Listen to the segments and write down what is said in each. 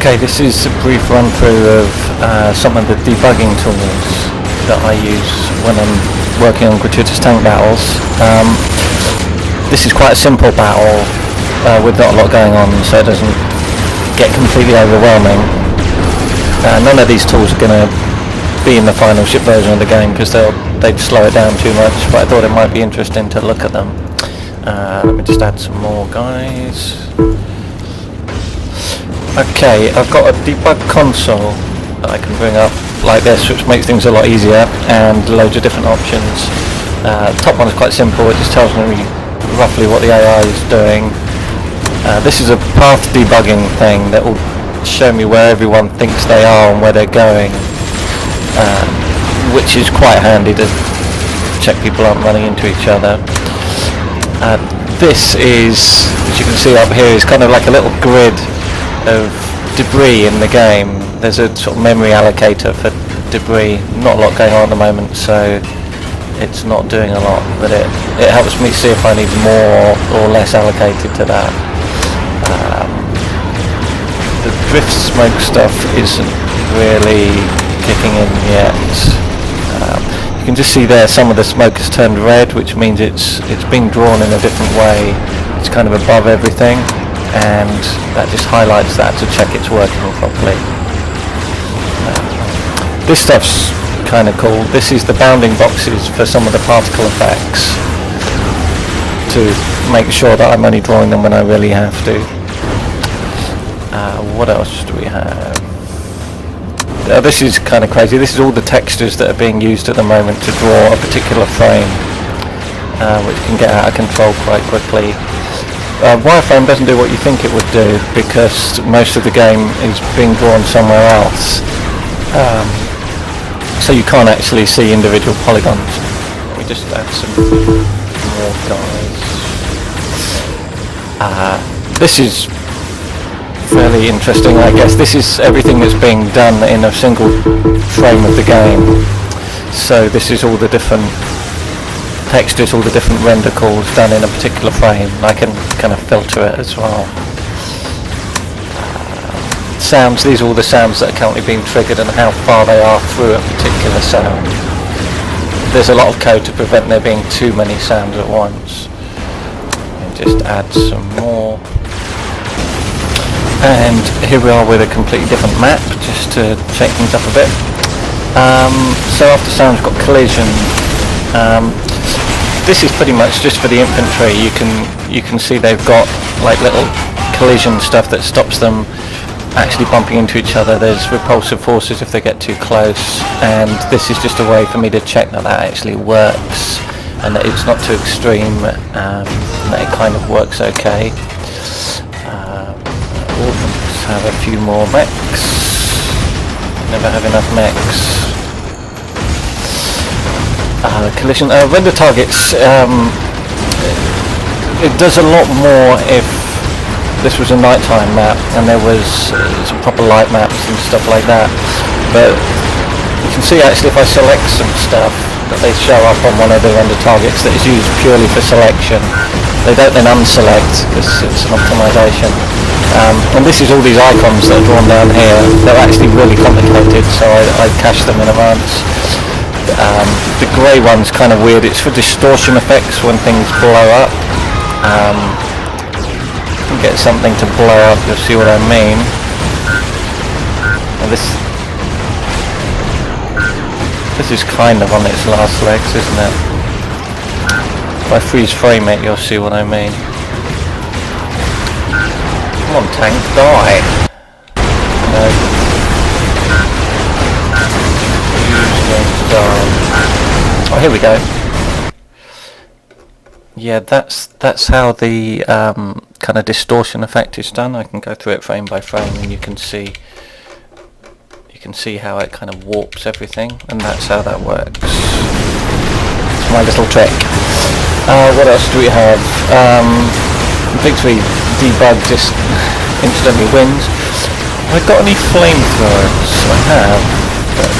Okay, this is a brief run through of some of the debugging tools that I use when I'm working on Gratuitous Tank Battles. This is quite a simple battle with not a lot going on, so it doesn't get completely overwhelming. None of these tools are going to be in the final ship version of the game because they'd slow it down too much, but I thought it might be interesting to look at them. Let me just add some more guys. Okay, I've got a debug console that I can bring up like this, which makes things a lot easier, and loads of different options. The top one is quite simple, it just tells me roughly what the AI is doing. This is a path debugging thing that will show me where everyone thinks they are and where they're going, which is quite handy to check people aren't running into each other. This is, as you can see up here, is kind of like a little grid of debris in the game. There's a sort of memory allocator for debris. Not a lot going on at the moment, so it's not doing a lot, but it helps me see if I need more or less allocated to that. The drift smoke stuff isn't really kicking in yet. You can just see there some of the smoke has turned red, which means it's being drawn in a different way. It's kind of above everything, and that just highlights that to check it's working properly. This stuff's kind of cool. This is the bounding boxes for some of the particle effects to make sure that I'm only drawing them when I really have to. What else do we have? This is kind of crazy. This is all the textures that are being used at the moment to draw a particular frame, which can get out of control quite quickly. Wireframe doesn't do what you think it would do because most of the game is being drawn somewhere else, so you can't actually see individual polygons. Let me just add some more guys. This is fairly interesting, I guess. This is everything that's being done in a single frame of the game. So this is all the different textures, all the different render calls done in a particular frame. I can kind of filter it as well. Sounds, these are all the sounds that are currently being triggered and how far they are through a particular sound. There's a lot of code to prevent there being too many sounds at once. And just add some more. And here we are with a completely different map, just to shake things up a bit. So after sound, we've got collision. This is pretty much just for the infantry. You can see they've got like little collision stuff that stops them actually bumping into each other. There's repulsive forces if they get too close, and this is just a way for me to check that that actually works and that it's not too extreme, and that it kind of works okay. Let's have a few more mechs. Never have enough mechs. Collision, render targets. It does a lot more if this was a nighttime map and there was some proper light maps and stuff like that. But you can see actually if I select some stuff that they show up on one of the render targets that is used purely for selection. They don't then unselect because it's an optimization. And this is all these icons that are drawn down here. They're actually really complicated, so I cache them in advance. The grey one's kind of weird. It's for distortion effects when things blow up. You get something to blow up, you'll see what I mean. And this is kind of on its last legs, isn't it? If I freeze frame it, you'll see what I mean. Come on, tank, die! No. Oh, here we go. Yeah, that's how the kind of distortion effect is done. I can go through it frame by frame, and you can see how it kind of warps everything, and that's how that works. It's my little trick. What else do we have? Victory debug just instantly wins. Have I got any flamethrowers? I have, but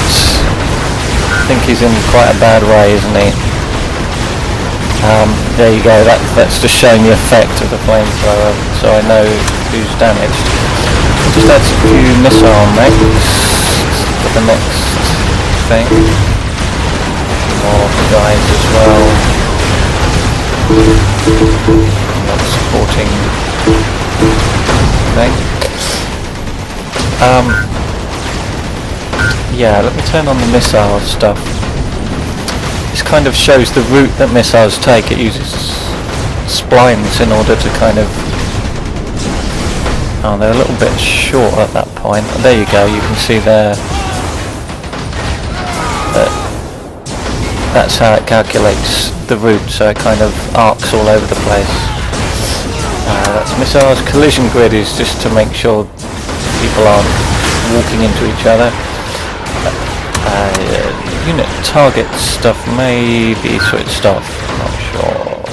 I think he's in quite a bad way, isn't he? There you go, that's just showing the effect of the flamethrower, so I know who's damaged. just add a few missile mechs for the next thing. More guys as well. Not supporting thing. Yeah, let me turn on the missile stuff. This kind of shows the route that missiles take. It uses splines in order to kind of... Oh, they're a little bit short at that point. There you go, you can see there. That's how it calculates the route, so it kind of arcs all over the place. That's missiles. Collision grid is just to make sure people aren't walking into each other. Unit target stuff may be switched off, not sure.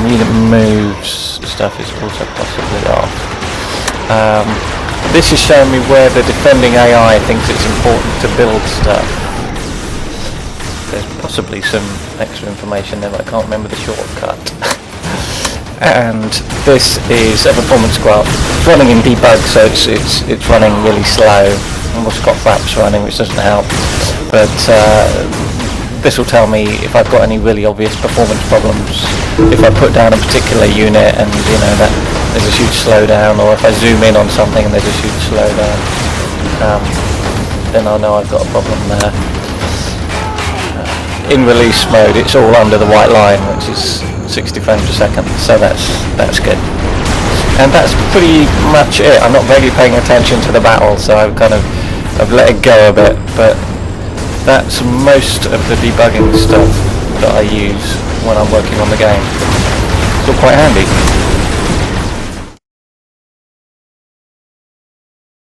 Unit moves stuff is also possibly off. This is showing me where the defending AI thinks it's important to build stuff. There's possibly some extra information there, but I can't remember the shortcut. And this is a performance graph. It's running in debug, so it's running really slow. Almost got flaps running, which doesn't help. But this will tell me if I've got any really obvious performance problems. If I put down a particular unit and that there's a huge slowdown, or if I zoom in on something and there's a huge slowdown, then I'll know I've got a problem there. In release mode, it's all under the white line, which is 60 frames a second, so that's good. And that's pretty much it. I'm not really paying attention to the battle, so I've let it go a bit, but that's most of the debugging stuff that I use when I'm working on the game. It's all quite handy.